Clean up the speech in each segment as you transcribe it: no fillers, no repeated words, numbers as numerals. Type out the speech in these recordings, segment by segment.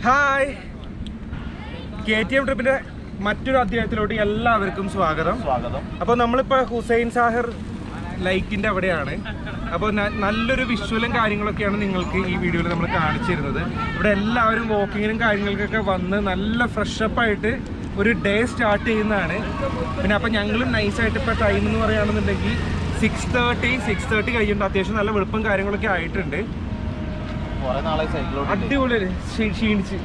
Hi, KTM ട്രിപ്പിന്റെ മറ്റൊരു അധ്യായത്തിലോട്ട് എല്ലാവർക്കും സ്വാഗതം. അപ്പോൾ നമ്മളിപ്പോൾ ഹുസൈൻ സാഗർ ലൈക്കിന്റെ അവിടെയാണ്. അപ്പോൾ നല്ലൊരു വിഷ്വലും കാര്യങ്ങളൊക്കെയാണ് നിങ്ങൾക്ക് ഈ വീഡിയോയിൽ നമ്മൾ കാണിച്ചു തരുന്നത്. ഇവിടെ എല്ലാവരും വാക്കിങ്ങിനും കാര്യങ്ങൾക്കൊക്കെ വന്ന് നല്ല ഫ്രഷപ്പായിട്ട് ഒരു ഡേ സ്റ്റാർട്ട് ചെയ്യുന്നതാണ്. പിന്നെ അപ്പോൾ ഞങ്ങളും നൈസായിട്ട് ഇപ്പോൾ ടൈം എന്ന് പറയുകയാണെന്നുണ്ടെങ്കിൽ 6:30 കഴിയുന്നുണ്ട്. അത്യാവശ്യം നല്ല വെളുപ്പും കാര്യങ്ങളൊക്കെ ആയിട്ടുണ്ട്. അടിപൊളി ക്ഷീണിച്ച്.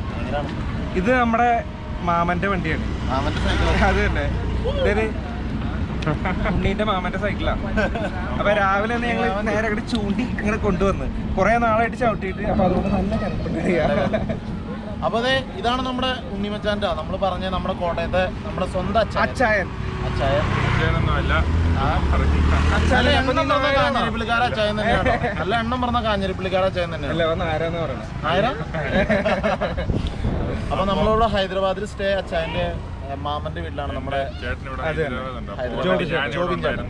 ഇത് നമ്മുടെ മാമന്റെ വണ്ടിയാണ്. അത് തന്നെ, ഇതൊരു ഉണ്ണീന്റെ മാമന്റെ സൈക്കിളാണ്. അപ്പൊ രാവിലെ തന്നെ ഞങ്ങൾ നേരെ അങ്ങോട്ട് ചൂണ്ടി അങ്ങനെ കൊണ്ടുവന്ന് കുറെ നാളായിട്ട് ചവിട്ടിയിട്ട്. അപ്പൊ അതുകൊണ്ട് നല്ല കരപ്പുണ്ട്. അപ്പൊ അതെ, ഇതാണ് നമ്മുടെ ഉണ്ണിമച്ചാൻ്റെ, നമ്മൾ പറഞ്ഞ നമ്മുടെ കോട്ടയത്തെ നമ്മുടെ സ്വന്തം അച്ചായൻ. നല്ല എണ്ണം പറഞ്ഞ കാഞ്ഞിരപ്പള്ളിക്കാര അച്ചായൻ തന്നെയാണ്. നല്ല എണ്ണം പറഞ്ഞ കാഞ്ഞിരപ്പള്ളിക്കാര അച്ചായൻ തന്നെയാണ്. ആയിരം. അപ്പൊ നമ്മളിവിടെ ഹൈദരാബാദിൽ സ്റ്റേ അച്ചായന്റെ മാമന്റെ വീട്ടിലാണ്. നമ്മുടെ ജോബിൻ ചേട്ടൻ.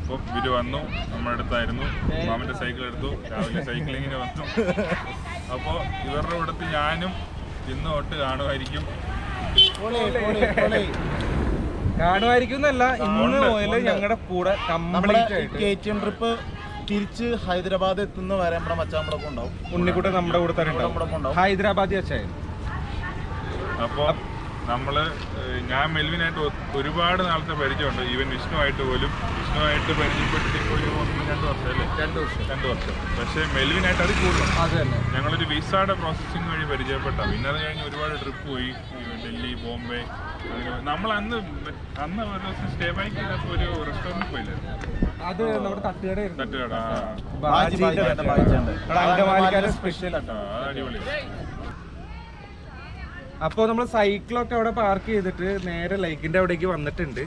അപ്പോൾ ഇവര് വന്നു, നമ്മുടെ അടുത്തായിരുന്നു. മാമന്റെ സൈക്കിൾ എടുത്തു, രാവിലെ സൈക്ലിങ്ങിന് വന്നു. അപ്പോൾ ഇവരുടെ കൂടത്ത് ഞാനും ഇന്ന് തൊട്ട് കാണുമായിരിക്കും. എന്നല്ല, ഇന്ന് മുതൽ ഞങ്ങളുടെ കൂടെ KTM ട്രിപ്പ് തിരിച്ച് ഹൈദരാബാദ് എത്തുന്ന വരെ നമ്മുടെ മച്ചാമ്പടൊപ്പം ഉണ്ടാവും. ഉണ്ണിക്കുട്ടൻ നമ്മുടെ കൂടെ തന്നെ ഉണ്ടാവും. ഹൈദരാബാദി അച്ചായൻ. അപ്പോൾ ഞാൻ മെൽവിനായിട്ട് ഒരുപാട് നാളത്തെ പരിചയമുണ്ട്. ഈവൻ വിഷ്ണുവായിട്ട് പരിചയപ്പെട്ടിട്ട് ഇപ്പോൾ ഒരു 1-2 വർഷമല്ലേ? 2 വർഷം. പക്ഷേ മെൽവിനായിട്ട് അത് കൂടുതലാണ്. ഞങ്ങളൊരു വിസയുടെ പ്രോസസ്സിങ് വഴി പരിചയപ്പെട്ട. പിന്നെ അത് കഴിഞ്ഞ് ഒരുപാട് ട്രിപ്പ് പോയി, ഡൽഹി, ബോംബെ. നമ്മൾ അന്ന് ഒരു ദിവസം സ്റ്റേ ബാക്ക് ചെയ്തപ്പോൾ ഒരു റെസ്റ്റോറൻറ്റ് പോയില്ലേ? അത് നമ്മുടെ തട്ടുകട. സ്പെഷ്യൽ. അത് അടിപൊളി. അപ്പോൾ നമ്മൾ സൈക്കിളൊക്കെ അവിടെ പാർക്ക് ചെയ്തിട്ട് നേരെ ലൈക്കിൻ്റെ അവിടേക്ക് വന്നിട്ടുണ്ട്.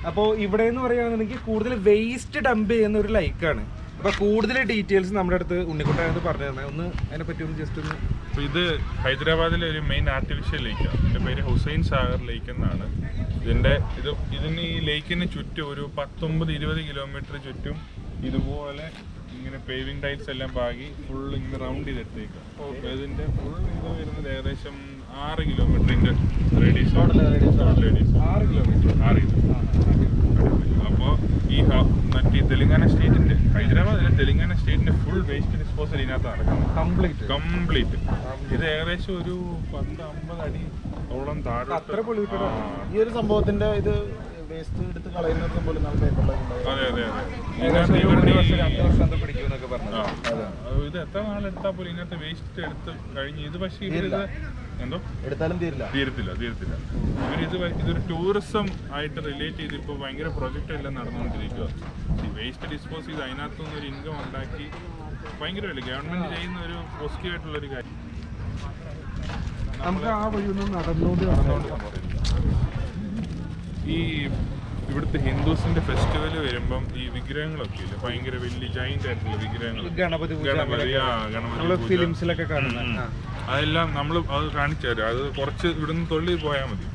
അപ്പോൾ ഇവിടെ എന്ന് പറയുകയാണെന്നുണ്ടെങ്കിൽ കൂടുതൽ വേസ്റ്റ് ഡംപ് ചെയ്യുന്ന ഒരു ലൈക്കാണ്. അപ്പോൾ കൂടുതൽ ഡീറ്റെയിൽസ് നമ്മുടെ അടുത്ത് ഉണ്ണിക്കുട്ടൻ പറഞ്ഞു തന്നെ. ഒന്ന് അതിനെപ്പറ്റി ഒന്ന് ജസ്റ്റ് ഒന്ന്. അപ്പോൾ ഇത് ഹൈദരാബാദിലെ ഒരു മെയിൻ ആർട്ടിഫിഷ്യൽ ലേക്കാണ്. ഇതിൻ്റെ പേര് ഹുസൈൻ സാഗർ ലേക്ക് എന്നാണ്. ഇതിന് ഈ ലേക്കിന് ചുറ്റും ഒരു 19-20 കിലോമീറ്റർ ചുറ്റും ഇതുപോലെ ഇങ്ങനെ പേവിംഗ് ടൈൽസ് എല്ലാം പാകി ഫുൾ ഇങ്ങനെ റൗണ്ട് ചെയ്തെടുത്തേക്കാം. ഇതിൻ്റെ ഫുൾ ഇത് വരുന്നത് ഏകദേശം 6 കിലോമീറ്ററിൻ്റെ റേഡിയസ്. 6 കിലോമീറ്റർ. അപ്പോൾ ഈ മറ്റേ തെലുങ്കാന സ്റ്റേറ്റിൻ്റെ, ഹൈദരാബാദിലെ തെലുങ്കാന സ്റ്റേറ്റിൻ്റെ ഫുൾ വേസ്റ്റ് ഡിസ്പോസൽ ഇതിനകത്ത് നടക്കുന്നത് കംപ്ലീറ്റ്. ഇത് ഏകദേശം ഒരു 10-50 അടിയോളം താഴെ. ഈ ഒരു സംഭവത്തിന്റെ ഇത് വേസ്റ്റ് എടുത്ത് കളയുന്നത് പോലും അതെ. ഇത് എത്ര നാളെടുത്താൽ പോലും ഇതിനകത്ത് വേസ്റ്റ് എടുത്ത് കഴിഞ്ഞ് ഇത്. പക്ഷേ ഇവരിത് എന്തോ എടുത്താലും തീരത്തില്ല. ഇതൊരു ടൂറിസം ആയിട്ട് റിലേറ്റ് ചെയ്ത് ഇപ്പോൾ ഭയങ്കര പ്രൊജക്റ്റ് എല്ലാം നടന്നുകൊണ്ടിരിക്കുക. വേസ്റ്റ് ഡിസ്പോസ് ചെയ്ത് അതിനകത്തുനിന്ന് ഒരു ഇൻകം ഉണ്ടാക്കി ഭയങ്കരമല്ലേ ഗവൺമെന്റ് ചെയ്യുന്ന ഒരു പോസിറ്റീവ് ആയിട്ടുള്ളൊരു കാര്യം. നമുക്ക് ആ വഴിയൊന്നും നടന്നുകൊണ്ട് ഈ ഇവിടുത്തെ ഹിന്ദുസിന്റെ ഫെസ്റ്റിവൽ വരുമ്പം ഈ വിഗ്രഹങ്ങളൊക്കെ ഇല്ല, ഭയങ്കര വലിയ ജൈന്റ് ആയിട്ടുള്ള വിഗ്രഹങ്ങൾ, ഗണപതി ഫിലിംസിലൊക്കെ കാണുന്ന അതെല്ലാം നമ്മൾ അത് കാണിച്ചു തരാം. അത് കുറച്ച് ഇവിടുന്ന് തൊള്ളി പോയാൽ മതി.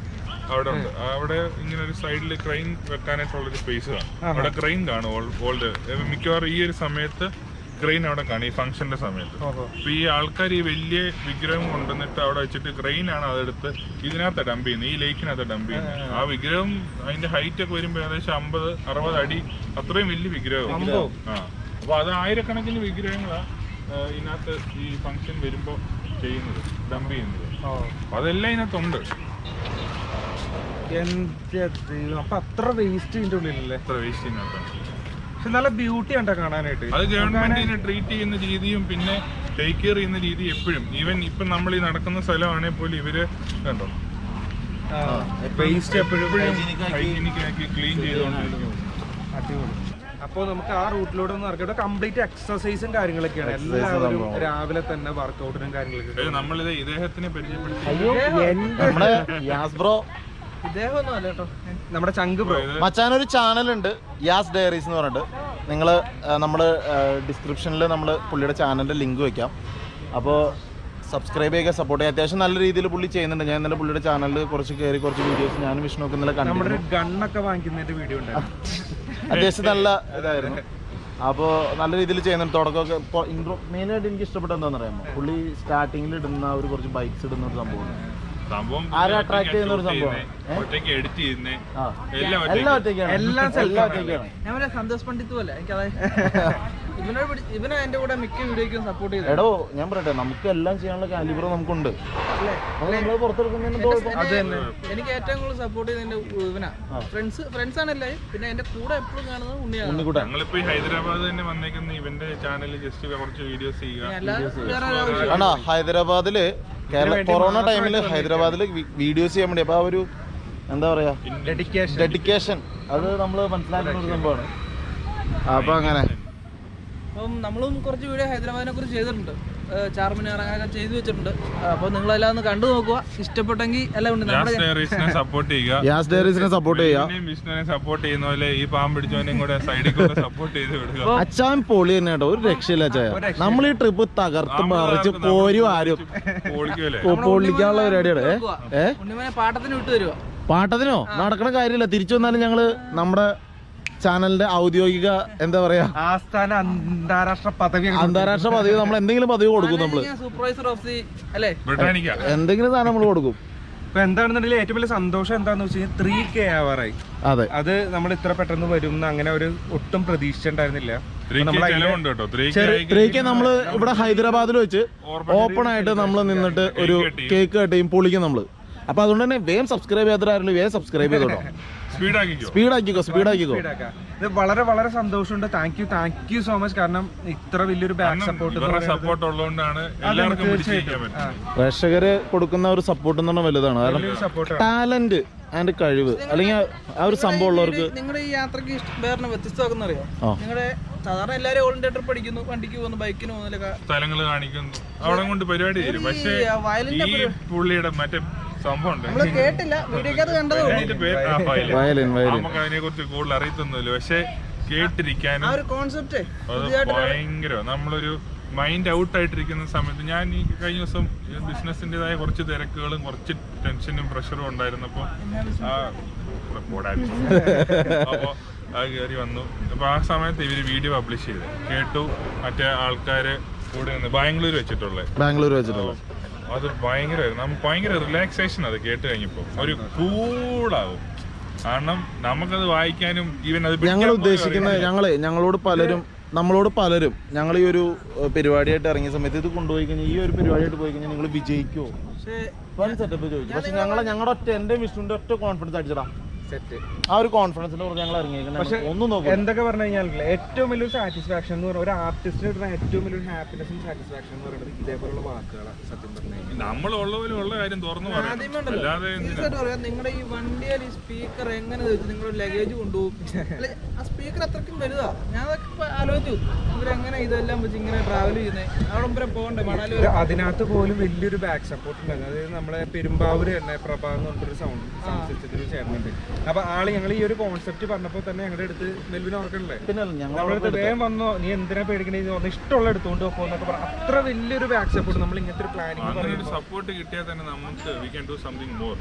അവിടെ ഉണ്ട്, അവിടെ ഇങ്ങനെ ഒരു സൈഡിൽ ക്രെയിൻ വെക്കാനായിട്ടുള്ളൊരു സ്പേസ് കാണും. അവിടെ ക്രെയിൻ കാണും. മിക്കവാറും ഈ ഒരു സമയത്ത് ക്രെയിൻ അവിടെ കാണും, ഈ ഫംഗ്ഷന്റെ സമയത്ത്. അപ്പൊ ഈ ആൾക്കാർ ഈ വലിയ വിഗ്രഹം കൊണ്ടുവന്നിട്ട് അവിടെ വെച്ചിട്ട് ക്രെയിനാണ് അതെടുത്ത് ഇതിനകത്ത് ഡംപ് ചെയ്യുന്നത്, ഈ ലേക്കിനകത്ത് ഡംപ് ചെയ്യുന്നത്. ആ വിഗ്രഹം അതിന്റെ ഹൈറ്റ് ഒക്കെ വരുമ്പോൾ ഏകദേശം 50-60 അടി, അത്രയും വലിയ വിഗ്രഹം. അപ്പൊ അത് ആയിരക്കണക്കിന് വിഗ്രഹങ്ങളാണ് ഇതിനകത്ത് ഈ ഫംഗ്ഷൻ വരുമ്പോ ചെയ്യുന്നത്, ഡംപ് ചെയ്യുന്നത്. അതെല്ലാം ഇതിനകത്തുണ്ട്. അപ്പൊ അത്ര വേസ്റ്റ് ഇതിന്റെ ഉള്ളിലല്ലേ? അത്ര വേസ്റ്റ് ഇതിനകത്താണ്. നല്ല ബ്യൂട്ടി ഉണ്ടോ കാണാനായിട്ട്. അത് ഗവൺമെന്റിനെ ട്രീറ്റ് ചെയ്യുന്ന രീതിയും പിന്നെ ടേക്ക് കെയർ ചെയ്യുന്ന രീതി എപ്പോഴും. ഈവൻ ഇപ്പൊ നമ്മൾ ഈ നടക്കുന്ന സ്ഥലമാണെങ്കിൽ പോലും ഇവര് കണ്ടോ വേസ്റ്റ് എപ്പോഴും ഹൈജീനിക് ആക്കി ക്ലീൻ ചെയ്തുകൊണ്ടിരിക്കും. അടിപൊളി. അപ്പോൾ നമുക്ക് ആ റൂട്ടിലൂടെ ഒന്ന് ഇറക്കിയിട്ട് കംപ്ലീറ്റ് എക്സസൈസും കാര്യങ്ങളൊക്കെയാണ്. എല്ലാവരും രാവിലെ തന്നെ വർക്കൗട്ടിനും കാര്യങ്ങളൊക്കെ. നമ്മളിത് ഇദ്ദേഹത്തിനെ പരിചയപ്പെടുത്തി. ഇദ്ദേഹമൊന്നും അല്ല കേട്ടോ, നമ്മുടെ ചങ്ക് ബ്രോ. മച്ചാനൊരു ചാനലുണ്ട്, യാസ് ഡയറീസ് എന്ന് പറഞ്ഞിട്ട്. നിങ്ങൾ നമ്മൾ ഡിസ്ക്രിപ്ഷനിൽ നമ്മൾ പുള്ളിയുടെ ചാനലിൻ്റെ ലിങ്ക് വെക്കാം. അപ്പോൾ സബ്സ്ക്രൈബ് ചെയ്യുക, സപ്പോർട്ട് ചെയ്യുക. അത്യാവശ്യം നല്ല രീതിയിൽ പുള്ളി ചെയ്യുന്നുണ്ട്. ഞാൻ ഇന്നലെ പുള്ളിയുടെ ചാനലിൽ കുറച്ച് വീഡിയോസ് ഞാനും വിഷ്ണു ഒക്കെ ഇന്നലെ കണ്ടു. നമ്മുടെ ഗണ്ണൊക്കെ വാങ്ങിക്കുന്നതിന്റെ വീഡിയോ ഉണ്ടായിരുന്നു. അത്യാവശ്യം നല്ല ഇതായിരുന്നു. അപ്പോൾ നല്ല രീതിയിൽ ചെയ്യുന്നുണ്ട്. തുടക്കമൊക്കെ ഇപ്പോൾ ഇൻട്രോ മെയിനായിട്ട് എനിക്ക് ഇഷ്ടപ്പെട്ട എന്താണെന്ന് അറിയാമോ, പുള്ളി സ്റ്റാർട്ടിങ്ങിൽ ഇടുന്ന ഒരു കുറച്ച് ബൈക്സ് ഇടുന്ന ഒരു സംഭവം ആരെ അട്രാക്ട് ചെയ്യുന്ന ഒരു സംഭവം. എല്ലാം ഒറ്റയ്ക്കാണ്. ഞാൻ സന്തോഷ് പണ്ഡിറ്റ് പോലെ ഇവനെ എന്റെ കൂടെ മിക്ക വീഡിയോയ്ക്കും സപ്പോർട്ട് ചെയ്തു. എടോ ഞാൻ പറയട്ടെ, നമുക്ക് എല്ലാം ചെയ്യാനുള്ള കാലിബർ നമുക്കുണ്ട്. നമ്മൾ പുറത്തെടുക്കുന്നതിന് എനിക്ക് ഏറ്റവും കൂടുതൽ സപ്പോർട്ട് ചെയ്തതിന്റെ ഇവനാ. ഫ്രണ്ട്സ് ആണല്ലേ, പിന്നെ എന്റെ കൂടെ എപ്പോഴും കാണുന്നത് ഉണ്ണിയാണ്. ഞങ്ങളിപ്പോ ഹൈദരാബാദ് തന്നെ വന്നേക്കുന്ന ഇവന്റെ ചാനലിൽ ജസ്റ്റ് കുറച്ച് വീഡിയോസ് ചെയ്യുക. ആണോ ഹൈദരാബാദില് കൊറോണ ടൈമിൽ ഹൈദരാബാദിൽ വീഡിയോസ് ചെയ്യാൻ വേണ്ടി അപ്പോൾ ആ ഒരു എന്താ പറയാ ഡെഡിക്കേഷൻ അത് നമ്മൾ മനസ്സിലാക്കുന്ന ഒരു സംഭവമാണ്. അപ്പോൾ അങ്ങനെ അപ്പം നമ്മളും കുറച്ച് വീഡിയോ ഹൈദരാബാദിനെ കുറിച്ച് ചെയ്തിട്ടുണ്ട്, ചാർമിനാർ അങ്ങനെയൊക്കെ ചെയ്തു വെച്ചിട്ടുണ്ട്. അപ്പോൾ നിങ്ങളെല്ലാം ഒന്ന് കണ്ടു നോക്കുക, ഇഷ്ടപ്പെട്ടെങ്കിൽ എല്ലാം ഉണ്ട്. സപ്പോർട്ട് ചെയ്യുക, യാസ് ഡയറീസിനെ സപ്പോർട്ട് ചെയ്യുക. വിഷ്ണുവിനെ സപ്പോർട്ട് ചെയ്യുന്ന പോലെ ഈ പാമ്പ് പിടിച്ചവനെയും കൂടെ സൈഡിൽ കൂടെ സപ്പോർട്ട് ചെയ്ത് വിടുക. അച്ചാൻ പൊളി തന്നെ കേട്ടോ, ഒരു രക്ഷയില്ല അച്ചായ. നമ്മൾ ഈ ട്രിപ്പ് തകർത്ത് മറിച്ച് പോരും ആരും പൊളിക്കാനുള്ള പരിപാടിയാണ്. ഉണ്ണിമനെ പാട്ടത്തിന് വിട്ടു തരുക. പാട്ടത്തിനോ നടക്കണ കാര്യമില്ല. തിരിച്ചു വന്നാലും ഞങ്ങള് നമ്മുടെ ചാനലിന്റെ ഔദ്യോഗിക എന്താ പറയാ ആസ്ഥാന അന്താരാഷ്ട്ര പദവി നമ്മൾ എന്തെങ്കിലും പദവി കൊടുക്കും. നമ്മള് സൂപ്പർവൈസർ ഓഫ് ദി അല്ലേ എന്തെങ്കിലും സാധനം നമ്മൾ കൊടുക്കും. ഇപ്പൊ എന്താണെന്നുണ്ടെങ്കിൽ ഏറ്റവും വലിയ സന്തോഷം എന്താന്ന് വെച്ച് കഴിഞ്ഞാൽ 3K ആവാറായി. അതെ, അത് നമ്മൾ ഇത്ര പെട്ടെന്ന് വരും അങ്ങനെ ഒരു ഒട്ടും പ്രതീക്ഷ ഉണ്ടായിരുന്നില്ല. 3K നമ്മള് ഇവിടെ ഹൈദരാബാദിൽ വെച്ച് ഓപ്പൺ ആയിട്ട് നമ്മൾ നിന്നിട്ട് ഒരു കേക്ക് കട്ടിയും പൊളിക്കും നമ്മള്. അപ്പൊ അതുകൊണ്ട് തന്നെ വേഗം സബ്സ്ക്രൈബ് ചെയ്യാത്തവരായിരുന്നു, വേഗം സബ്സ്ക്രൈബ് ചെയ്തോട്ടോ. സ്പീഡാക്കിക്കോ. ഇത് വളരെ വളരെ സന്തോഷമുണ്ട്. Thank you so much. കാരണം ഇത്ര വലിയൊരു ബാക്ക് സപ്പോർട്ട് ഉള്ളതുകൊണ്ടാണ് പ്രേക്ഷകര് കൊടുക്കുന്ന ഒരു സപ്പോർട്ട് എന്ന് പറഞ്ഞാൽ വലുതാണ്. കാരണം ടാലന്റ് ആൻഡ് കഴിവ് അല്ലെങ്കിൽ ആ ഒരു സംഭവം ഉള്ളവർക്ക് നിങ്ങളുടെ ഈ യാത്രക്ക് വേറെ വ്യത്യസ്തമാക്കുന്ന അറിയാം. നിങ്ങളുടെ സാധാരണ എല്ലാവരും ഓൾ ഇന്ത്യ ട്രിപ്പ് അടിക്കുന്നു, വണ്ടിക്ക് പോകുന്നു, ബൈക്കിന് പോകുന്നതിലൊക്കെ സ്ഥലങ്ങൾ കാണിക്കുന്നു, അവിടെ കൊണ്ട് പരിപാടി തരും. പക്ഷേ ഈ പുള്ളിയുടെ മറ്റേ കേട്ടില്ല, നമുക്ക് അതിനെ കുറിച്ച് കൂടുതൽ അറിയത്തൊന്നുമില്ല. പക്ഷെ കേട്ടിരിക്കാനും ഭയങ്കര നമ്മളൊരു മൈൻഡ് ഔട്ട് ആയിട്ടിരിക്കുന്ന സമയത്ത് ഞാൻ ഈ കഴിഞ്ഞ ദിവസം ബിസിനസിൻ്റെതായ കുറച്ച് തിരക്കുകളും കുറച്ച് ടെൻഷനും പ്രഷറും ഉണ്ടായിരുന്നപ്പോൾ അപ്പോൾ അത് കയറി വന്നു. അപ്പോൾ ആ സമയത്ത് ഇവര് വീഡിയോ പബ്ലിഷ് ചെയ്ത് കേട്ടു. മറ്റേ ആൾക്കാര് കൂടെ നിന്ന് ബാംഗ്ലൂർ വെച്ചിട്ടുള്ള അത് ഭയങ്കര റിലാക്സേഷൻ. അത് കേട്ട് കഴിഞ്ഞപ്പോ ഒരു കൂളാവും. കാരണം നമുക്കത് വായിക്കാനും ഈവൻ അത് ഞങ്ങൾ ഉദ്ദേശിക്കുന്ന നമ്മളോട് പലരും ഞങ്ങൾ ഈ ഒരു പരിപാടിയായിട്ട് ഇറങ്ങിയ സമയത്ത് ഇത് കൊണ്ടുപോയി കഴിഞ്ഞാൽ ഈ ഒരു പരിപാടിയായിട്ട് പോയി കഴിഞ്ഞാൽ നിങ്ങൾ വിജയിക്കുമോ സെറ്റപ്പ് ചോദിച്ചു. പക്ഷെ ഞങ്ങളുടെ എന്റെ വിഷ്ണുവിന്റെ ഒറ്റ കോൺഫിഡൻസ് അടിച്ചടാ സെറ്റ്. ആ ഒരു കോൺഫിഡൻസിന്റെ പുറത്ത് ഞങ്ങൾ ഇറങ്ങിയിരിക്കുന്നത് ഒന്നും നോക്കും. എന്തൊക്കെ പറഞ്ഞു കഴിഞ്ഞാൽ ഏറ്റവും വലിയൊരു സാറ്റിസ്ഫാക്ഷൻ എന്ന് പറയുന്നത് ഒരു ആർട്ടിസ്റ്റിന് കിട്ടുന്ന ഏറ്റവും വലിയൊരു ഹാപ്പിനെസ്സും സാറ്റിസ്ഫാക്ഷൻ എന്ന് പറയുന്നത് ഇതേപോലുള്ള വാക്കുകളാണ്. സത്യം പറഞ്ഞു നമ്മളുള്ള കാര്യം തുറന്നു പറയാം. നിങ്ങളുടെ ഈ വണ്ടിയിൽ ഈ സ്പീക്കർ എങ്ങനെ വെച്ച് നിങ്ങളുടെ ലഗേജ് കൊണ്ടുപോകും? ആ സ്പീക്കർ അത്രയ്ക്കും വലുതാ. ഞാൻ അതൊക്കെ ആലോചിച്ചു, ഇവരെങ്ങനെ ഇതെല്ലാം വെച്ച് ഇങ്ങനെ ട്രാവൽ ചെയ്യുന്നത്. അവിടെ വരെ പോകണ്ടേ മണാലി? അതിനകത്ത് പോലും വലിയൊരു ബാക്ക് സപ്പോർട്ട് ഉണ്ടായിരുന്നു. അതായത് നമ്മളെ പെരുമ്പാവൂര് തന്നെ പ്രഭ എന്ന് പറഞ്ഞൊരു സൗണ്ട് സിസ്റ്റത്തിൽ ചേർന്നുണ്ട്. അപ്പൊ ആള് ഞങ്ങൾ ഈ ഒരു കോൺസെപ്റ്റ് പറഞ്ഞപ്പോ തന്നെ ഞങ്ങളുടെ അടുത്ത് നെൽവിന് ഓർക്കണല്ലേ, നമ്മളടുത്ത് വേഗം വന്നോ, നീ എന്തിനാ പേടിക്കണേന്ന് പറഞ്ഞു, ഇഷ്ടമുള്ള എടുത്തുകൊണ്ട് പോകുന്നൊക്കെ പറഞ്ഞു. അത്ര വലിയൊരു ബാക്ക് സപ്പോർട്ട് നമ്മൾ ഇങ്ങനത്തെ ഒരു പ്ലാനിങ് സപ്പോർട്ട് കിട്ടിയാൽ തന്നെ നമുക്ക് we can do something more.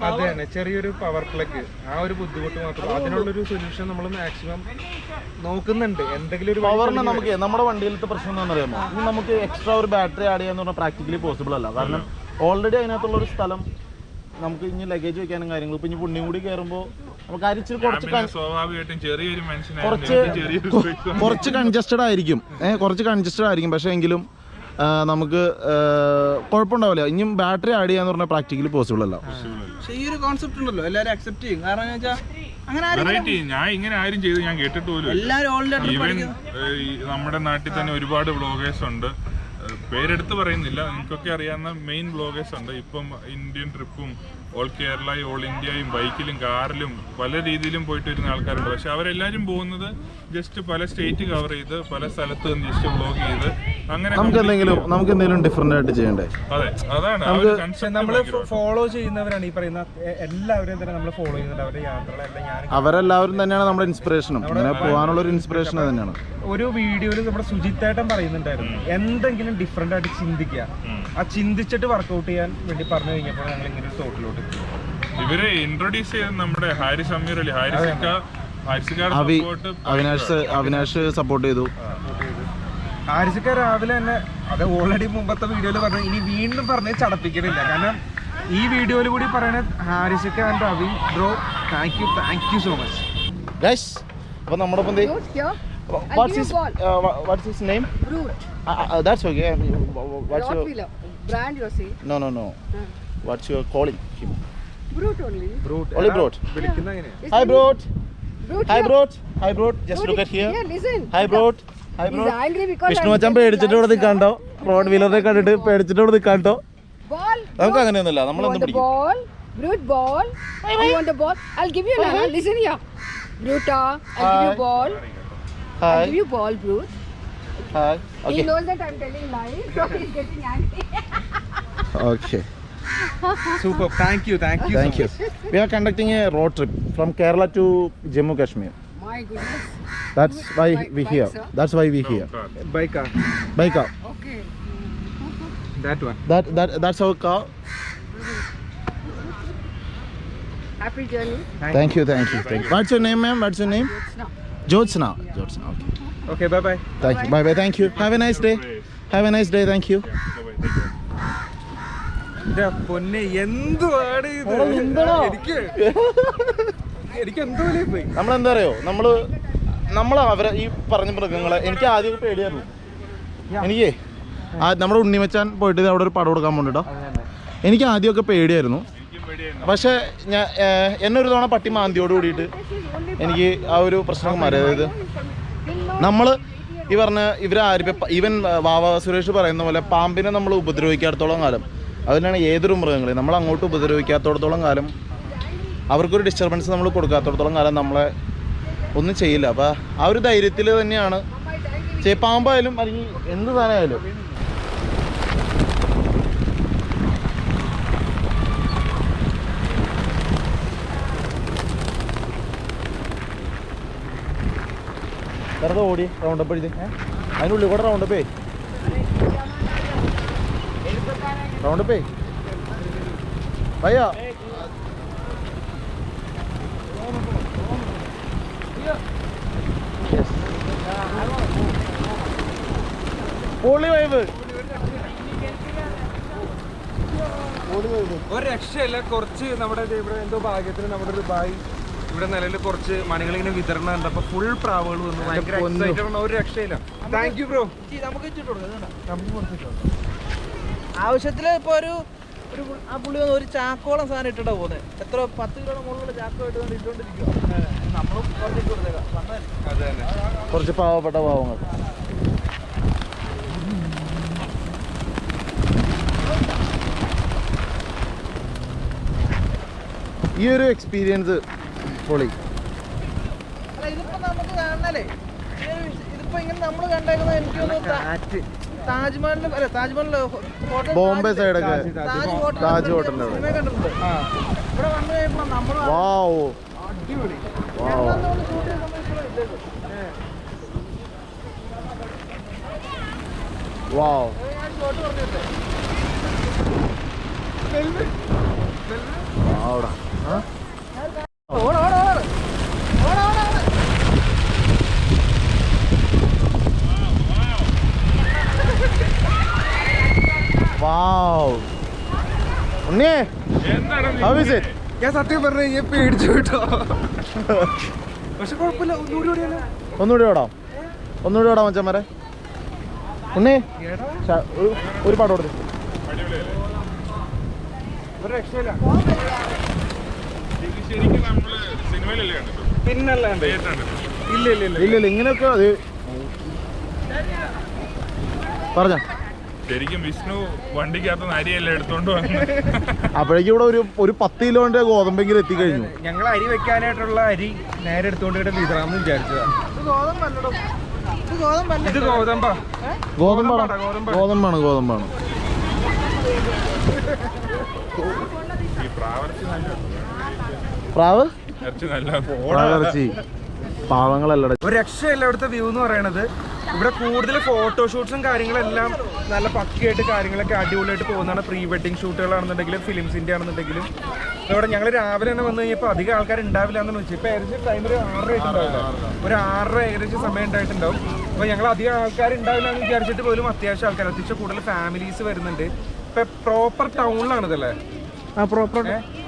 അത് തന്നെ ചെറിയൊരു പവർ പ്ലഗ്, ആ ഒരു ബുദ്ധിമുട്ട് മാത്രം. അതിനുള്ളൊരു സൊല്യൂഷൻ നമ്മൾ മാക്സിമം നോക്കുന്നുണ്ട്. എന്തെങ്കിലും ഒരു പവറിന് നമുക്ക് നമ്മുടെ വണ്ടിയിലത്തെ പ്രശ്നം എന്താണെന്ന് അറിയാമോ, ഇനി നമുക്ക് എക്സ്ട്രാ ഒരു ബാറ്ററി ആഡ് ചെയ്യാന്ന് പറഞ്ഞാൽ പ്രാക്ടിക്കലി പോസിബിൾ അല്ല. കാരണം ഓൾറെഡി അതിനകത്തുള്ള ഒരു സ്ഥലം നമുക്ക് ഇനി ലഗേജ് വെക്കാനും കാര്യങ്ങളും ഇപ്പൊ ഇനി പുണ്യം കൂടി കയറുമ്പോൾ നമുക്ക് അരിച്ച് കുറച്ച് കൺജസ്റ്റഡ് ആയിരിക്കും, പക്ഷെ എങ്കിലും നമുക്ക് കുഴപ്പമുണ്ടാവില്ല. ഇനിയും ബാറ്ററി ആഡ് ചെയ്യാന്ന് പറഞ്ഞാൽ പ്രാക്ടിക്കലി പോസിബിൾ അല്ല. ഈ ഒരു കോൺസെപ്റ്റ് ഉണ്ടല്ലോ എല്ലാവരും അക്സെപ്റ്റ് ചെയ്യും. കാരണം ഞാൻ ഇങ്ങനെ ആരും ചെയ്ത് ഞാൻ കേട്ടിട്ട് പോലും. ഈവൻ നമ്മുടെ നാട്ടിൽ തന്നെ ഒരുപാട് വ്ളോഗേഴ്സ് ഉണ്ട്, പേരെടുത്ത് പറയുന്നില്ല, എനിക്കൊക്കെ അറിയാവുന്ന മെയിൻ വ്ളോഗേഴ്സ് ഉണ്ട്. ഇപ്പം ഇന്ത്യൻ ട്രിപ്പും ഓൾ കേരളയും ഓൾ ഇന്ത്യയും ബൈക്കിലും കാറിലും പല രീതിയിലും പോയിട്ട് വരുന്ന ആൾക്കാരുണ്ട്. പക്ഷെ അവരെല്ലാവരും പോകുന്നത് ജസ്റ്റ് പല സ്റ്റേറ്റ് കവർ ചെയ്ത് പല സ്ഥലത്ത് നിന്ന് ജസ്റ്റ് വ്ളോഗ് ചെയ്ത് അങ്ങനെ നമുക്ക് എന്തെങ്കിലും ഡിഫറെന്റ് ആയിട്ട് ചെയ്യണ്ടേ. അതെ, അതാണ് നമ്മൾ ഫോളോ ചെയ്യുന്നവരാണ് ഈ പറയുന്ന എല്ലാവരും തന്നെ നമ്മൾ ഫോളോ ചെയ്യുന്നുണ്ട്. അവരുടെ യാത്രകളെല്ലാം അവരെല്ലാവരും തന്നെയാണ് നമ്മുടെ ഇൻസ്പിറേഷനും, അങ്ങനെ പോകാനുള്ള ഒരു ഇൻസ്പിറേഷൻ തന്നെയാണ്. ഒരു വീഡിയോയിൽ നമ്മുടെ സുജിത്തേട്ടൻ പറയുന്നുണ്ടായിരുന്നു, എന്തെങ്കിലും ഡിഫറെന്റ് ആയിട്ട് ചിന്തിക്കുക. ആ ചിന്തിച്ചിട്ട് വർക്കൗട്ട് ചെയ്യാൻ വേണ്ടി പറഞ്ഞു കഴിഞ്ഞപ്പോൾ ഞങ്ങൾ ഇങ്ങനെ ഒരു തോട്ടിലോട്ട് ഇവരെ ഇൻട്രൊഡ്യൂസ് ചെയ്ത് നമ്മുടെ ഹാരിസ് അമീർ അലി, അവിനാഷ് സപ്പോർട്ട് ചെയ്തു. ഹാരിസക്ക രാവിലെ തന്നെ അത് ഓൾറെഡി മുമ്പത്തെ വീഡിയോയിൽ പറഞ്ഞു, ഇനി വീണ്ടും പറഞ്ഞ് ചടപ്പിക്കണില്ല. കാരണം ഈ വീഡിയോയിൽ കൂടി പറയണത് ഹാരിസക്ക and Abi bro, thank you so much guys. അപ്പോൾ നമ്മുടെ ഒപ്പം what's his name? Brute. That's okay. What's your Rottweiler. Brand you see? no. What's your calling him? Brute only. Only Brute. വിളിക്കുന്ന എങ്ങനെ? Hi Brute. Brute. Hi yeah. Brute. Hi Brute. Just look at here. Yeah, listen. Hi Brute. Hi He's Brute. angry because Vishnu I'm Machan getting പേടിച്ചിട്ട് ഇവിടെ likes, നിൽക്കാണ്ടോ, road വീലറെ കണ്ടിട്ട് പേടിച്ചിട്ട് ഇവിടെ നിൽക്കാണ്ടോ. Ball. നമുക്ക് അങ്ങനെയൊന്നുമില്ല, You നമ്മൾ want എന്ത് the പിടിക്കും. ball? Brute ball. You want the ball? I'll give you another. Listen here. Brute, I'll give you ball. I'll Hi. give you ball, Brute. Hi. He Okay. knows that I'm telling lies, so he's getting angry. Okay. Super, thank you Thank you. We are conducting a road trip from Kerala to Jammu Kashmir. My goodness. That's why we Bike, here. sir? That's why we here. ബൈക്കാ By car. Okay. That one. That's our car. Happy journey. Thank you. What's your name, ma'am? What's your name? Now. Jyotsna. Okay. Okay, bye bye. Thank you. Bye. Thank you. Have a nice day. Thank you. പൊന്നെ എന്തുവാണ് ഇത്? എനിക്ക് എന്തോ പോയി. നമ്മളെന്താ അറിയോ, നമ്മൾ അവരെ ഈ പറഞ്ഞ മൃഗങ്ങളെ എനിക്ക് ആദ്യമൊക്കെ പേടിയായിരുന്നു. എനിക്ക് നമ്മുടെ ഉണ്ണിമച്ചാൻ പോയിട്ട് അവിടെ ഒരു പടം കൊടുക്കാൻ പോകണ്ടോ, എനിക്ക് ആദ്യമൊക്കെ പേടിയായിരുന്നു. പക്ഷേ എന്നെ ഒരു തവണ പട്ടി മാന്തിയോട് കൂടിയിട്ട് എനിക്ക് ആ ഒരു പ്രശ്നം മാറി. അതായത് നമ്മൾ ഈ പറഞ്ഞ ഇവരാരും ഈവൻ വാവ സുരേഷ് പറയുന്ന പോലെ പാമ്പിനെ നമ്മൾ ഉപദ്രവിക്കാത്തോളം കാലം, അതിനാണ് ഏതൊരു മൃഗങ്ങളെയും നമ്മൾ അങ്ങോട്ട് ഉപദ്രവിക്കാത്തോടത്തോളം കാലം, അവർക്കൊരു ഡിസ്റ്റർബൻസ് നമ്മൾ കൊടുക്കാത്തോടത്തോളം കാലം നമ്മളെ ഒന്നും ചെയ്യില്ല. അപ്പോൾ ആ ഒരു ധൈര്യത്തിൽ തന്നെയാണ് പാമ്പായാലും അല്ലെങ്കിൽ എന്ത് സാധനമായാലും. വെറുതെ ഓടി റൗണ്ടപ്പ് എഴുതി അതിനുള്ളിൽ കൂടെ റൗണ്ടപ്പേ ഭയ്യ. പൊളി വൈബ്. ഒരു രക്ഷയില്ല. കുറച്ച് നമ്മുടെ ഇവിടെ എന്തോ ഭാഗ്യത്തിന് നമ്മുടെ ഒരു ബായി ഇവിടെ നിലവിൽ കുറച്ച് മണികളിങ്ങനെ വിതരണം ഉണ്ട്. അപ്പൊ ഫുൾ പ്രാവുകൾ വന്നു, ഭയങ്കര excited ആണ്. ഒരു രക്ഷയില്ല. Thank you bro. നമുക്ക് ഇട്ടിട്ട് കൊടുക്കാം. ആവശ്യത്തില് ഇപ്പൊ ഒരു ആ പുള്ളി വന്ന് ഒരു ചാക്കോളം സാധനം ഇട്ടിട്ടാ പോകുന്നത്. എത്ര 10 കിലോയുടെ മുകളിലുള്ള ചാക്കോ ഇട്ടുകൊണ്ടിരിക്കുക. നമ്മളും കുറച്ചിട്ട് കൊടുത്തേക്കാം. അത് തന്നെ, കുറച്ച് പാവപ്പെട്ട പാവങ്ങൾ. ഈ ഒരു എക്സ്പീരിയൻസ് പൊളി. അല്ല ഇതിപ്പോ നമുക്ക് കാണണല്ലേ, ഇതിപ്പോ ഇങ്ങനെ നമ്മൾ കണ്ടേക്കുന്നത് എനിക്ക് തോന്നുന്നു താജ്മഹലിന്റെ അല്ല താജ്മഹലിന്റെ ഹോട്ടൽ ബോംബെ സൈഡൊക്കെ താജ് ഹോട്ടലിന്റെ അവിടെ. സിനിമ കണ്ടിട്ടുണ്ട്. ഇവിടെ വന്നു കഴിയുമ്പോ നമ്മൾ വാവ് അടിപൊളി വാവ്. ഷൂട്ട് ചെയ്ത സമയത്ത് വാവ്. ഞാൻ ഷോട്ട് പറഞ്ഞിട്ടേ അവിടെ ഓടാ ഓടാ ഓടാ ഓടാ ഓടാ. വാവ്. ഉണ്ണിയേ, how is it? ഞാൻ സത്യം പറഞ്ഞു കഴിഞ്ഞാൽ പേടിച്ചു കേട്ടോ. പക്ഷെ കുഴപ്പമില്ല, ഒന്നുകൂടി ഓടാം മച്ചന്മാരെ. ഉണ്ണി ഒരു പാട്ട് കൊടുത്തു. ഒരു രക്ഷയില്ല. ശരിക്കും നമ്മള് സിനിമയിലല്ലേ കണ്ടത്? പിന്നല്ലാണ്ട് ഇല്ല ഇങ്ങനെയൊക്കെ അത് പറഞ്ഞ ശരിക്കും വിഷ്ണു വണ്ടിക്കകത്ത് അരിയെല്ലാം എടുത്തോണ്ട് വന്നു. അപ്പോഴേക്കും ഇവിടെ ഒരു 10 കിലോന്റെ ഗോതമ്പെങ്കിലും എത്തിക്കഴിഞ്ഞു. ഞങ്ങൾ അരി വെക്കാനായിട്ടുള്ള അരി നേരെ എടുത്തോണ്ട് ഇവിടെ വിതറാമെന്ന് വിചാരിച്ചതാ. ഇത് ഗോതമ്പാ. ഗോതമ്പാണ്. ഈ പ്രാവർത്തി നല്ല പ്രാവ് ഇറച്ചി നല്ല പ്രാവിറച്ചി പാവങ്ങളല്ലട. ഒരു രക്ഷയില്ല. ഇവിടുത്തെ വ്യൂ എന്ന് പറയണത് ഇവിടെ കൂടുതൽ ഫോട്ടോഷൂട്ട്സും കാര്യങ്ങളെല്ലാം നല്ല പക്കയായിട്ട് കാര്യങ്ങളൊക്കെ അടിപൊളിയായിട്ട് പോകുന്നതാണ്. പ്രീ വെഡിങ് ഷൂട്ടുകളാണെന്നുണ്ടെങ്കിലും ഫിലിംസിൻ്റെ ആണെന്നുണ്ടെങ്കിലും. ഇവിടെ ഞങ്ങൾ രാവിലെ തന്നെ വന്നു കഴിഞ്ഞപ്പോൾ അധികം ആൾക്കാർ ഉണ്ടാവില്ല എന്ന് വെച്ചാൽ ഇപ്പോൾ ഏകദേശം ടൈം ഒരു 6:30 ആയിട്ടുണ്ടാവില്ല, ഒരു 6:30 ഏകദേശം സമയം ഉണ്ടായിട്ടുണ്ടാവും. അപ്പോൾ ഞങ്ങൾ അധികം ആൾക്കാർ ഉണ്ടാവില്ല എന്ന് വിചാരിച്ചിട്ട് പോലും അത്യാവശ്യം ആൾക്കാർ, അത്യാവശ്യം കൂടുതൽ ഫാമിലീസ് വരുന്നുണ്ട്. ഇപ്പം പ്രോപ്പർ ടൗണിലാണിതല്ലേ?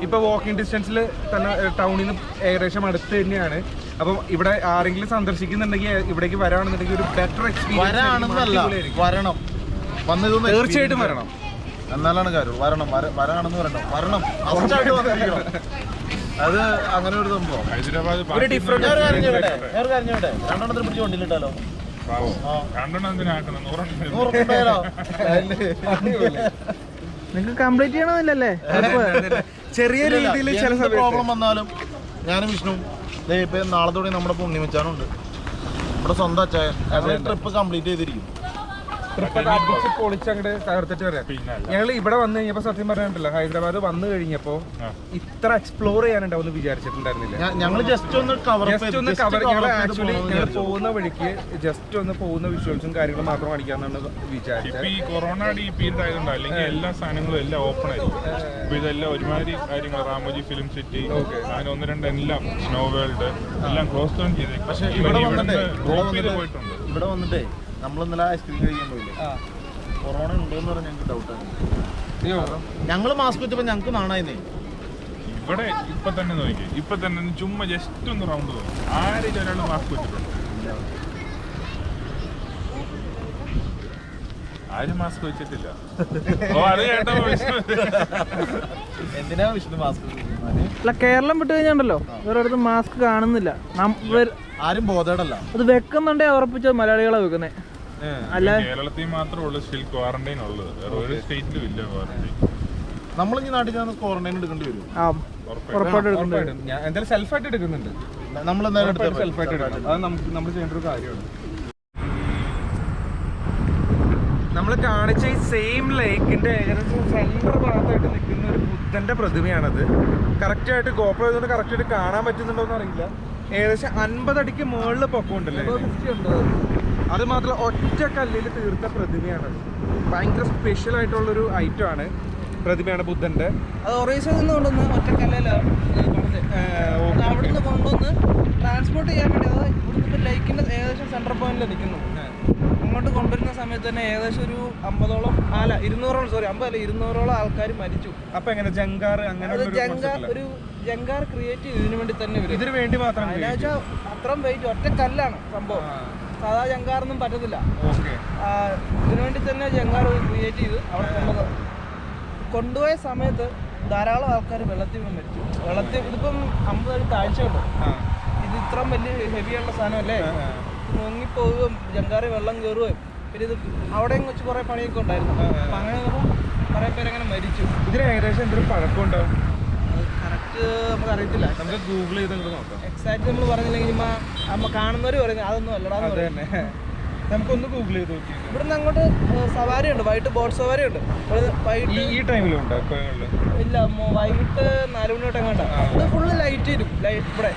ഇപ്പൊ വാക്കിംഗ് ഡിസ്റ്റൻസിൽ തന്നെ ടൗണിൽ നിന്ന് ഏകദേശം അടുത്ത് തന്നെയാണ്. അപ്പം ഇവിടെ ആരെങ്കിലും സന്ദർശിക്കുന്നുണ്ടെങ്കിൽ ഇവിടേക്ക് വരാണെന്നുണ്ടെങ്കിൽ ഒരു ബെറ്റർ എക്സ്പീരിയൻസ് തീർച്ചയായിട്ടും വരണം. എന്നാലാണ് കാര്യം. വരാണെന്ന് വരണം. അത് അങ്ങനെ ഒരു സംഭവം. ഹൈദരാബാദ് ഒരു ഡിഫറെന്റ് രണ്ടെണ്ണത്തിന് പിടിച്ച് വണ്ടിയിലിട്ടാലോ? നിങ്ങൾക്ക് കംപ്ലീറ്റ് ചെയ്യണമെന്നില്ലല്ലേ? ചെറിയ രീതിയിൽ ചില പ്രോബ്ലം വന്നാലും ഞാനും വിഷ്ണു ഇപ്പൊ നാളത്തോടെ നമ്മുടെ പുണ്യമച്ചാനുണ്ട് ഇവിടെ സ്വന്തം അച്ചായൻ ട്രിപ്പ് കംപ്ലീറ്റ് ചെയ്തിരിക്കും. പൊളിച്ചങ്ങോട്ട് തകർത്തിട്ട് വരാം. ഞങ്ങൾ ഇവിടെ വന്നു കഴിഞ്ഞപ്പോ സത്യം പറഞ്ഞിട്ടില്ല, ഹൈദരാബാദ് വന്നു കഴിഞ്ഞപ്പോ ഇത്ര എക്സ്പ്ലോർ ചെയ്യാനുണ്ടാവും വിചാരിച്ചിട്ടുണ്ടായിരുന്നില്ല. ഞങ്ങൾ ജസ്റ്റ് ഒന്ന് കവർ ആക്ച്വലി ഞങ്ങൾ പോകുന്ന വഴിക്ക് ജസ്റ്റ് ഒന്ന് പോകുന്ന വിഷ്വൽസും കാര്യങ്ങളും മാത്രം കാണിക്കാന്നാണ് വിചാരിച്ചത്. ഈ കൊറോണയുടെ ഈ പീരീഡ് ആയതുകൊണ്ട് അല്ലെങ്കിൽ എല്ലാ സാധനങ്ങളും എല്ലാം ഓപ്പൺ ആയിരിക്കും. അപ്പൊ ഇതെല്ലാം ഒരുമാതിരി കാര്യങ്ങൾ റാമോജി ഫിലിം സിറ്റി അങ്ങനെ 1-2 എല്ലാം സ്നോ വേൾഡ് എല്ലാം ക്ലോസ് ഡൗൺ ചെയ്തേക്കും. പക്ഷേ ഇവിടെ പോയിട്ടുണ്ട്. ഇവിടെ വന്നിട്ടേ നമ്മൾ ഇന്നലെ ഐസ്ക്രീം കഴിക്കാൻ പോയില്ലേ, കൊറോണ ഉണ്ടോന്ന് പറഞ്ഞാൽ ഞങ്ങൾക്ക് ഡൗട്ടാണ്. ഞങ്ങൾ മാസ്ക് വെച്ചപ്പോൾ ഞങ്ങൾക്ക് നാണായിരുന്നേ. ഇവിടെ ഇപ്പൊ തന്നെ നോക്കി, ഇപ്പൊ തന്നെ ചുമ്മാ ജസ്റ്റ് ഒന്ന് റൗണ്ട് തോന്നും. ആരെങ്കിലും ഒരാൾ മാസ്ക് വെച്ചിട്ടുണ്ട്? ആരും മാസ്ക് വെച്ചിട്ടില്ല. അത് കേട്ടോ എന്തിനാ വിഷ്ണു മാസ്ക്? അല്ല, കേരളം വിട്ട് കഴിഞ്ഞാണ്ടല്ലോ വേറെ മാസ്ക് കാണുന്നില്ല. ആരും ബോധേടല്ല. അത് വെക്കുന്നുണ്ടേ ഉറപ്പിച്ചത് മലയാളികളെ വെക്കുന്നേ. അല്ല, കേരളത്തിൽ മാത്രമേ ഉള്ളൂ സ്റ്റിൽ ക്വാറന്റൈൻ ഉള്ളത്, വേറെ ഒരു സ്റ്റേറ്റിലും ഇല്ല ക്വാറന്റൈൻ. നമ്മളിനി നാട്ടിൽ ചെന്ന് ക്വാറന്റൈൻ എടുക്കേണ്ടി വരും. ഉറപ്പായിട്ട് എടുക്കുന്നുണ്ട്. ഞാൻ എന്തായാലും സെൽഫായിട്ട് എടുക്കുന്നുണ്ട്. നമ്മളെന്തായാലും സെൽഫായിട്ട് എടുക്കണം. അത് നമ്മൾ ചെയ്യേണ്ട ഒരു കാര്യമാണ്. നമ്മൾ കാണിച്ച ഈ സെയിം ലേക്കിന്റെ ഏകദേശം സെൻട്രൽ ഭാഗത്തായിട്ട് നിൽക്കുന്ന ഒരു ബുദ്ധന്റെ പ്രതിമയാണത്. കറക്റ്റായിട്ട് ഗോപ്രോ ചെയ്തുകൊണ്ട് കറക്റ്റായിട്ട് കാണാൻ പറ്റുന്നുണ്ടോ എന്ന് അറിയില്ല. ഏകദേശം 50 അടിക്ക് മുകളിൽ പൊക്കമുണ്ടല്ലേ. അത് മാത്രമല്ല ഒറ്റ കല്ലിൽ തീർത്ത പ്രതിമയാണത്. ഭയങ്കര സ്പെഷ്യൽ ആയിട്ടുള്ളൊരു ഐറ്റം ആണ്, പ്രതിമയാണ് ബുദ്ധന്റെ. അത് ഒറീസയിൽ നിന്ന് കൊണ്ടുവന്ന് ഒറ്റ കല്ലിലാണ് അവിടുന്ന് കൊണ്ടുവന്ന് ട്രാൻസ്പോർട്ട് ചെയ്യാൻ വേണ്ടി. അത് ഇവിടുത്തെ ലൈക്കിന്റെ ഏകദേശം സെൻട്രൽ പോയിന്റിൽ നിൽക്കുന്നു. അങ്ങോട്ട് കൊണ്ടുവരുന്ന സമയത്ത് തന്നെ ഏകദേശം ഒരു 200ഓളം ആൾക്കാർ മരിച്ചു. അപ്പൊ എങ്ങനെ ജങ്കാർ അങ്ങനെ ഒരു ജങ്കാർ ക്രിയേറ്റ് ചെയ്തതിനു വേണ്ടി തന്നെ വരും. ഇതിനു വേണ്ടി മാത്രം അത്രയും വെയിറ്റ് ഒറ്റ കല്ലാണ് സംഭവം. സാധാ ജങ്കാറൊന്നും പറ്റത്തില്ല. ഇതിനു വേണ്ടി തന്നെ ജങ്കാർ ക്രിയേറ്റ് ചെയ്ത് അവിടെ കൊണ്ടുപോയ സമയത്ത് ധാരാളം ആൾക്കാർ വെള്ളത്തിൽ മരിച്ചു. ഇതിപ്പം 50 അടി താഴ്ചയുണ്ട്. ഇത് ഇത്രയും വലിയ ഹെവിയുള്ള സാധനമല്ലേ, മുങ്ങിപ്പോവുകയും ജങ്കാറി വെള്ളം കയറുകയും പിന്നെ ഇത് അവിടെയും വെച്ച് കുറേ പണിയൊക്കെ ഉണ്ടായിരുന്നു. അപ്പം അങ്ങനെ കുറേ പേരങ്ങനെ മരിച്ചു. ഇതിന് ഏകദേശം എന്തൊരു പഴക്കമുണ്ടാവും? കറക്റ്റ് നമുക്ക് അറിയത്തില്ല. നമുക്ക് ഗൂഗിൾ ചെയ്ത് നോക്കാം. എക്സാക്ട് നമ്മൾ പറഞ്ഞില്ലെങ്കിൽ നമ്മ കാണുന്നവർ പറയുന്നത് അതൊന്നും അല്ലടാന്ന് തന്നെ. നമുക്കൊന്ന് ഗൂഗിൾ ചെയ്ത് നോക്കി. ഇവിടുന്ന് അങ്ങോട്ട് സവാരി ഉണ്ട്, വൈകിട്ട് ബോട്ട് സവാരി ഉണ്ട്. ഈ ടൈമിലുണ്ട്? ഇല്ല, വൈകിട്ട് 4 മണി തൊട്ട് എങ്ങോട്ടാ. ഇത് ഫുള്ള് ലൈറ്റ് വരും. ഇവിടെ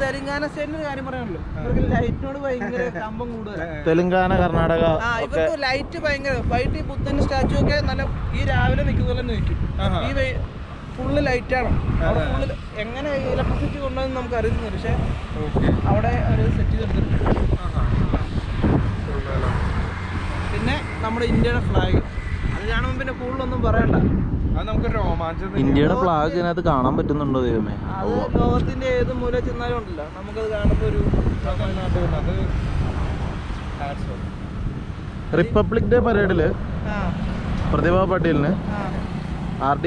തെലങ്കാന സ്റ്റേറ്റിന്റെ കാര്യം പറയാനല്ലോ, ഇവർക്ക് ലൈറ്റിനോട് ഭയങ്കര കമ്പം കൂടുതൽ. തെലങ്കാന, കർണാടക ഇവർക്ക് ലൈറ്റ് ഭയങ്കര. വൈകിട്ട് ഈ ബുദ്ധന്റെ സ്റ്റാച്ചു ഒക്കെ നല്ല ഈ രാവിലെ നിൽക്കുന്ന തന്നെ നിൽക്കും. ഈ ഫുള്ള് ലൈറ്റാണ്. അവിടെ ഫുള്ള് എങ്ങനെ ഇലക്ട്രിസിറ്റി കൊണ്ടുവന്ന് നമുക്ക് അറിയുന്നില്ല. പക്ഷെ അവിടെ ഒരു സെറ്റ് ചെയ്തെടുത്തിട്ടുണ്ട്. പിന്നെ നമ്മുടെ ഇന്ത്യയുടെ ഫ്ലാഗ് അത് കാണുമ്പോൾ പിന്നെ കൂടുതലൊന്നും പറയണ്ട. അത് നമുക്ക് രോമാഞ്ചം. ഇന്ത്യയുടെ ഫ്ലാഗ് ഇതിനകത്ത് കാണാൻ പറ്റുന്നുണ്ടോ ദൈവമേ? അത് ലോകത്തിന്റെ ഏത് മൂല ചെന്നാലും ഉണ്ടല്ലോ, നമുക്കത് കാണുമ്പോൾ ഒരു റിപ്പബ്ലിക് ഡേ പരേഡില് പ്രതിഭ പട്ടേലിന് RD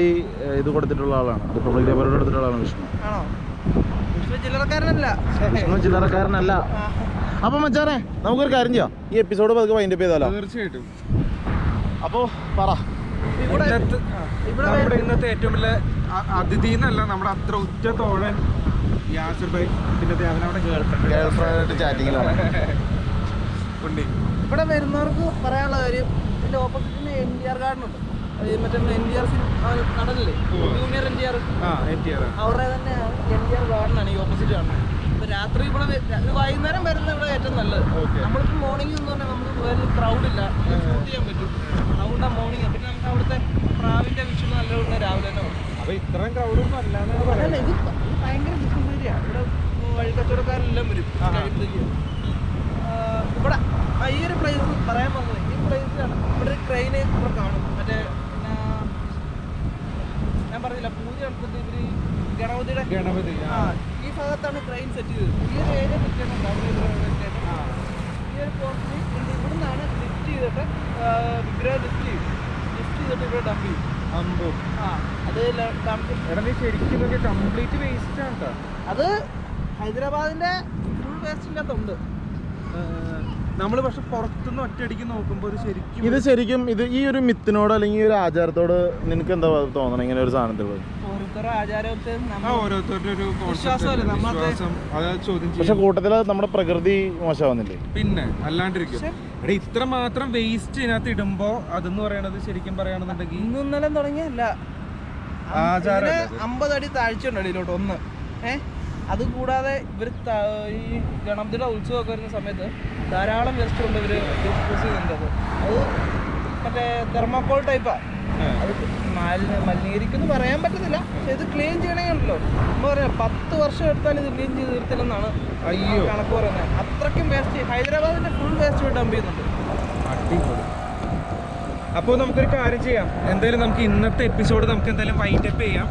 ഇത് കൊടുത്തിട്ടുള്ള ആളാണ്. റിപ്പബ്ലിക് ഡേ പരേഡ് കൊടുത്തിട്ടുള്ള ആളാണ് വിഷ്ണു. ആണോ? വിഷ്ണു ചില്ലറക്കാരനല്ല. വിഷ്ണു ചില്ലറക്കാരനല്ല. അപ്പൊ മച്ചാനെ നമുക്കൊരു കാര്യം ചെയ്യാം, ഈ എപ്പിസോഡ് പതുക്കെ വൈൻഡപ്പ് ചെയ്താലോ? തീർച്ചയായിട്ടും. അപ്പോ പറ, നമ്മുടെ ഇന്നത്തെ ഏറ്റവും വലിയ അതിഥി എന്നല്ല, നമ്മുടെ അത്ര ഉറ്റ തോഴൻ യാസിർ ഭായ്. പിന്നെ അവനവിടെ ഗേൾഫ്രണ്ടായിട്ട് ചാറ്റിങ്ങിലാണ്. ഇവിടെ വരുന്നവർക്ക് പറയാനുള്ള കാര്യം, ഇതിന്റെ ഓപ്പോസിറ്റിന് NTR ഗാർഡൻ ഉണ്ട്. മറ്റേ NTR കടലില്ലേ, ജൂനിയർ NTR, അവരുടെ തന്നെ NTR ഗാർഡനാണ് ഈ ഓപ്പോസിറ്റ് കാണുന്നത്. രാത്രി ഇവിടെ വൈകുന്നേരം വരുന്ന ഇവിടെ ഏറ്റവും നല്ലത്. നമ്മളിപ്പോൾ മോർണിംഗ് എന്ന് പറഞ്ഞാൽ നമുക്ക് വേറെ ക്രൗഡില്ല, ഷൂട്ട് ചെയ്യാൻ പറ്റും. അതുകൊണ്ടാണ് മോർണിംഗ്. പിന്നെ നമുക്ക് അവിടുത്തെ പ്രാവിൻ്റെ വിഷയം നല്ലതുകൊണ്ട് രാവിലെ തന്നെ വരും. അപ്പൊ ഇത്രയും ക്രൗഡൊന്നും അല്ലാന്നാണ് അല്ല, പറയുന്നത്. ഇത് ഭയങ്കര ബിസിനസ് ഏരിയ. ഇവിടെ വഴിക്കച്ചവടക്കാരെല്ലാം വരും. ഇവിടെ ഈ ഒരു പ്ലേസ് പറയാൻ പറഞ്ഞത്, ഈ പ്ലേസിലാണ് ഇവിടെ ഒരു ക്രെയിന് ഇവിടെ കാണും. മറ്റേ ഞാൻ പറഞ്ഞില്ല, പൂജ നടത്തിട്ട് ഇവര് ഗണപതി ഈ ഭാഗത്താണ് ക്രെയിൻ സെറ്റ് ചെയ്തത്. ഈ ഒരു ഏരിയ പറ്റിയാണ് ഈ ഒരു പോർട്ടിൽ ഇവിടുന്നാണ് ലിഫ്റ്റ് ചെയ്തിട്ട് വിഗ്രഹം ലിഫ്റ്റ് ചെയ്തിട്ട് ഇവിടെ ഡംപ് ചെയ്യും. അത് എടാ നീ ശരിക്കും കംപ്ലീറ്റ് വേസ്റ്റ് ആണ് കേട്ടോ. അത് ഹൈദരാബാദിന്റെ ഫുൾ വേസ്റ്റിൻ്റെ അകത്തുണ്ട്. നമ്മൾ പക്ഷെ പുറത്തുനിന്ന് ഒറ്റയടിക്ക് നോക്കുമ്പോൾ ശരിക്കും ഇത് ശരിക്കും ഇത് ഈ ഒരു മിത്തിനോട് അല്ലെങ്കിൽ ഈ ഒരു ആചാരത്തോട് നിനക്ക് എന്താ തോന്നണം ഇങ്ങനെ ഒരു സാധനത്തിലുള്ള? ഓരോരുത്തരുടെ ആചാരത്തെ ഓരോരുത്തരുടെ ഒരു വിശ്വാസമല്ലേ നമ്മളെ. ചോദ്യം പക്ഷെ കൂട്ടത്തിൽ നമ്മുടെ പ്രകൃതി മോശമാവുന്നില്ലേ? പിന്നെ അല്ലാണ്ടിരിക്കും. എടാ ഇത്ര മാത്രം വേസ്റ്റ് ഇതിനകത്ത് ഇടുമ്പോ അതെന്ന് പറയണത് ശരിക്കും പറയുകയാണെന്നുണ്ടെങ്കിൽ ഇന്നലെ തുടങ്ങിയല്ല, ആചാരം 50 അടി താഴ്ചയുണ്ട് അടിയിലോട്ട് ഒന്ന്. അത് കൂടാതെ ഇവർ ഈ ഗണപതിയുടെ ഉത്സവമൊക്കെ വരുന്ന സമയത്ത് ധാരാളം വേസ്റ്റ് കൊണ്ട് ഇവർ ഡിസ്പോസ് ചെയ്യുന്നുണ്ട്. അത് മറ്റേ തെർമോക്കോൾ ടൈപ്പാണ്. അത് മലിനീകരിക്കുമെന്ന് പറയാൻ പറ്റുന്നില്ല. പക്ഷെ ഇത് ക്ലീൻ ചെയ്യണമെങ്കിലോ നമ്മൾ പറയാം 10 വർഷം എടുത്താൽ ഇത് ക്ലീൻ ചെയ്ത് തീർത്തില്ലെന്നാണ് കണക്ക് പറയുന്നത്. അത്രയ്ക്കും വേസ്റ്റ് ഹൈദരാബാദിന്റെ ഫുൾ വേസ്റ്റ് ഡംപ് ചെയ്യുന്നുണ്ട്. അടിപൊളി. അപ്പോൾ നമുക്കൊരു കാര്യം ചെയ്യാം, എന്തായാലും നമുക്ക് ഇന്നത്തെ എപ്പിസോഡ് നമുക്ക് എന്തായാലും വൈൻഡപ്പ് ചെയ്യാം.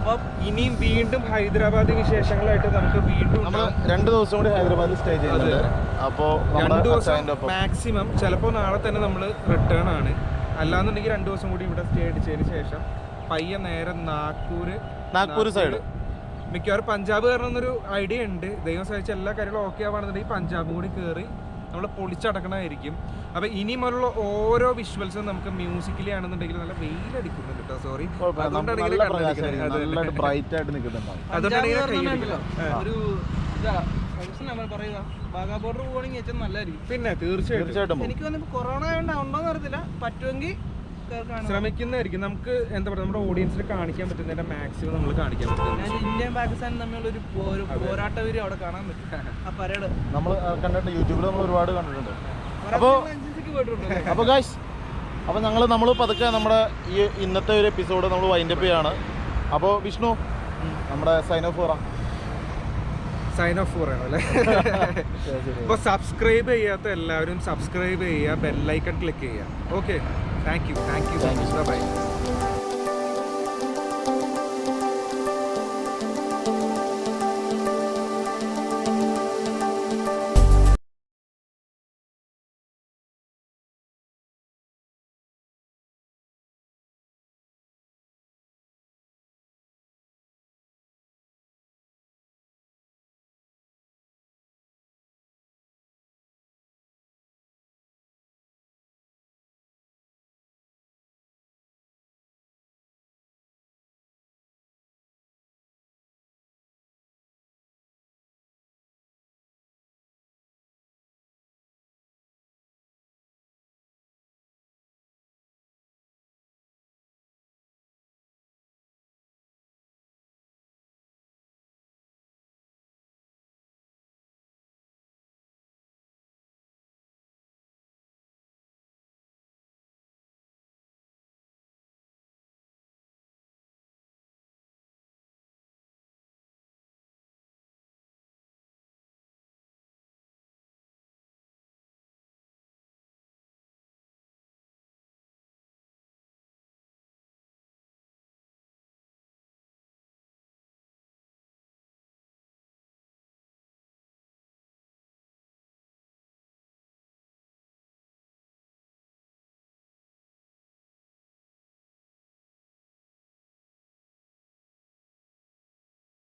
അപ്പം ഇനിയും വീണ്ടും ഹൈദരാബാദ് വിശേഷങ്ങളായിട്ട് നമുക്ക് വീണ്ടും നമ്മൾ 2 ദിവസം കൂടി ഹൈദരാബാദിൽ സ്റ്റേ ചെയ്യുന്നുണ്ട്. അപ്പോൾ 2 ദിവസം മാക്സിമം, ചിലപ്പോൾ നാളെ തന്നെ നമ്മൾ റിട്ടേൺ ആണ്. അല്ലാന്നുണ്ടെങ്കിൽ 2 ദിവസം കൂടി ഇവിടെ സ്റ്റേ അടിച്ചതിന് ശേഷം പയ്യെ നേരെ നാഗ്പൂർ സൈഡ്, മിക്കവാറും പഞ്ചാബ് കയറണമെന്നൊരു ഐഡിയ ഉണ്ട്. ദൈവം സഹിച്ച എല്ലാ കാര്യങ്ങളും ഓക്കെ ആവുകയാണെന്നുണ്ടെങ്കിൽ പഞ്ചാബും കൂടി കയറി നമ്മൾ പൊളിച്ചടക്കണമായിരിക്കും. അപ്പം ഇനി മുതലുള്ള ഓരോ വിഷ്വൽസും നമുക്ക് മ്യൂസിക്കലി ആണെന്നുണ്ടെങ്കിൽ നല്ല വെയിലടിക്കുന്നുണ്ട് കേട്ടോ. സോറി, അതുകൊണ്ടാണ് ഒരു പറയുക ബാഗാ ബോർഡർ പോകണമെങ്കിൽ ഏറ്റവും നല്ലതായിരിക്കും. പിന്നെ തീർച്ചയായിട്ടും എനിക്ക് വന്നിപ്പോൾ കൊറോണ ഉണ്ടോന്ന് അറിയത്തില്ല, പറ്റുമെങ്കിൽ ശ്രമിക്കുന്നതായിരിക്കും. നമുക്ക് എന്താ പറയുക, നമ്മുടെ ഓഡിയൻസിൽ കാണിക്കാൻ പറ്റുന്നതിന്റെ മാക്സിമം നമ്മൾ കാണിക്കാൻ പറ്റും. ഇന്ത്യയും പാകിസ്ഥാനും തമ്മിലുള്ള ഒരു പോരാട്ട വീര്യം അവിടെ കാണാൻ പറ്റും. ആ പരേഡ് നമ്മൾ കണ്ടിട്ടുണ്ട്, യൂട്യൂബിൽ നമ്മൾ ഒരുപാട് കണ്ടിട്ടുണ്ട്. അപ്പോൾ ഗൈസ്, അപ്പോൾ നമ്മൾ പതുക്കെ നമ്മുടെ ഈ ഇന്നത്തെ ഒരു എപ്പിസോഡ് നമ്മൾ വൈൻഡപ്പ് ചെയ്യാണ്. അപ്പോൾ വിഷ്ണു, നമ്മുടെ സൈൻ ഓഫ് പറയണം അല്ലേ? അപ്പോൾ സബ്സ്ക്രൈബ് ചെയ്യാത്ത എല്ലാവരും സബ്സ്ക്രൈബ് ചെയ്യുക, ബെല്ലൈക്കൺ ക്ലിക്ക് ചെയ്യുക. Okay, thank you. ബൈ.